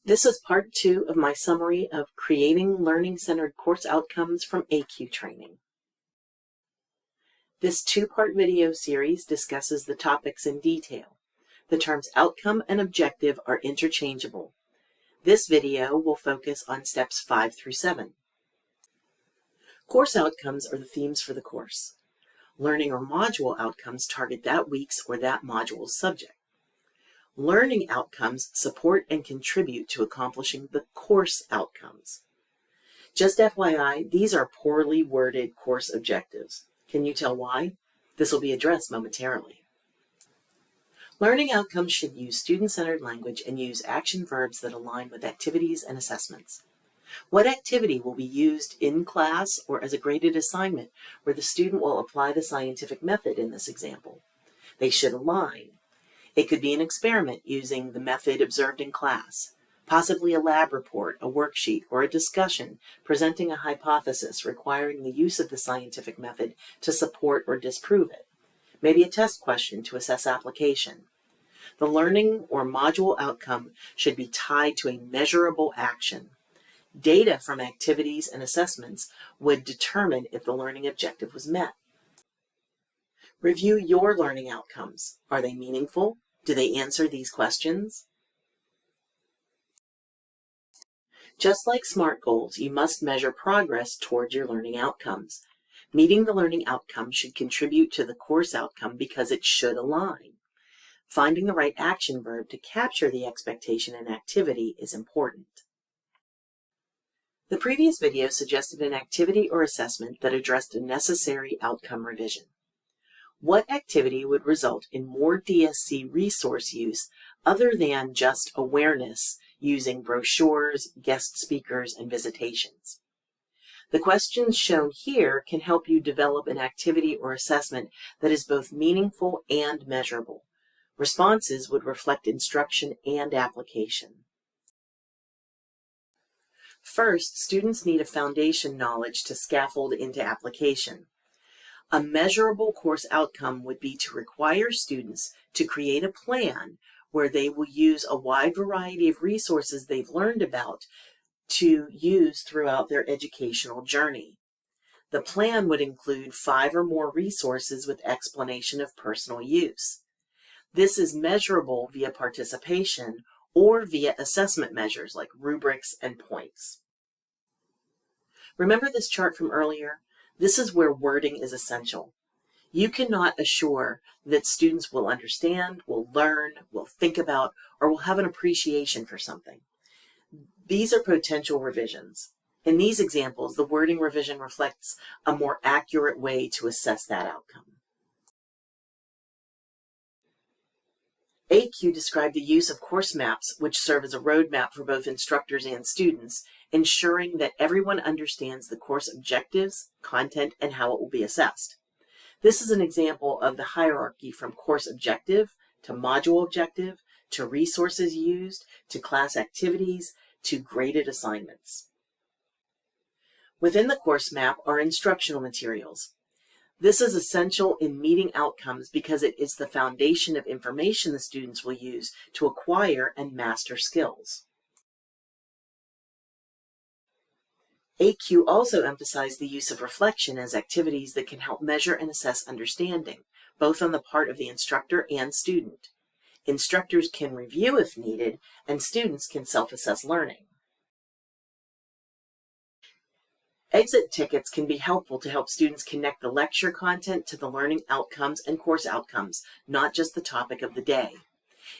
This is part 2 of my summary of creating learning-centered course outcomes from ACUE training. This 2-part video series discusses the topics in detail. The terms outcome and objective are interchangeable. This video will focus on steps 5 through 7. Course outcomes are the themes for the course. Learning or module outcomes target that week's or that module's subject. Learning outcomes support and contribute to accomplishing the course outcomes. Just FYI, these are poorly worded course objectives. Can you tell why? This will be addressed momentarily. Learning outcomes should use student-centered language and use action verbs that align with activities and assessments. What activity will be used in class or as a graded assignment where the student will apply the scientific method in this example? They should align. It could be an experiment using the method observed in class, possibly a lab report, a worksheet, or a discussion presenting a hypothesis requiring the use of the scientific method to support or disprove it. Maybe a test question to assess application. The learning or module outcome should be tied to a measurable action. Data from activities and assessments would determine if the learning objective was met. Review your learning outcomes. Are they meaningful? Do they answer these questions? Just like SMART goals, you must measure progress toward your learning outcomes. Meeting the learning outcome should contribute to the course outcome because it should align. Finding the right action verb to capture the expectation and activity is important. The previous video suggested an activity or assessment that addressed a necessary outcome revision. What activity would result in more DSC resource use other than just awareness using brochures, guest speakers, and visitations? The questions shown here can help you develop an activity or assessment that is both meaningful and measurable. Responses would reflect instruction and application. First, students need a foundation knowledge to scaffold into application. A measurable course outcome would be to require students to create a plan where they will use a wide variety of resources they've learned about to use throughout their educational journey. The plan would include 5 or more resources with explanation of personal use. This is measurable via participation or via assessment measures like rubrics and points. Remember this chart from earlier? This is where wording is essential. You cannot assure that students will understand, will learn, will think about, or will have an appreciation for something. These are potential revisions. In these examples, the wording revision reflects a more accurate way to assess that outcome. ACUE described the use of course maps, which serve as a roadmap for both instructors and students, ensuring that everyone understands the course objectives, content, and how it will be assessed. This is an example of the hierarchy from course objective to module objective to resources used to class activities to graded assignments. Within the course map are instructional materials. This is essential in meeting outcomes because it is the foundation of information the students will use to acquire and master skills. ACUE also emphasized the use of reflection as activities that can help measure and assess understanding, both on the part of the instructor and student. Instructors can review if needed, and students can self-assess learning. Exit tickets can be helpful to help students connect the lecture content to the learning outcomes and course outcomes, not just the topic of the day.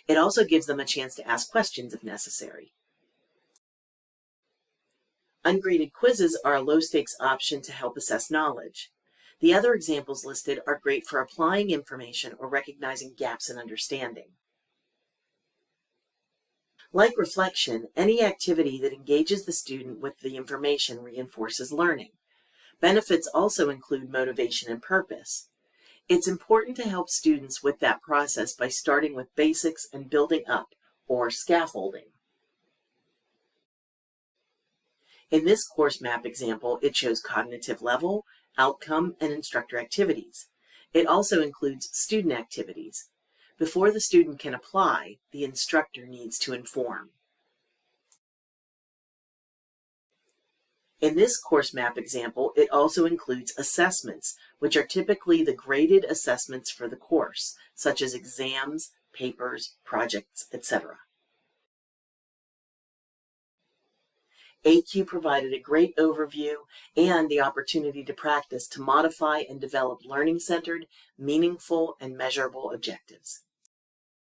It also gives them a chance to ask questions if necessary. Ungraded quizzes are a low-stakes option to help assess knowledge. The other examples listed are great for applying information or recognizing gaps in understanding. Like reflection, any activity that engages the student with the information reinforces learning. Benefits also include motivation and purpose. It's important to help students with that process by starting with basics and building up, or scaffolding. In this course map example, it shows cognitive level, outcome, and instructor activities. It also includes student activities. Before the student can apply, the instructor needs to inform. In this course map example, it also includes assessments, which are typically the graded assessments for the course, such as exams, papers, projects, etc. ACUE provided a great overview and the opportunity to practice to modify and develop learning-centered, meaningful, and measurable objectives.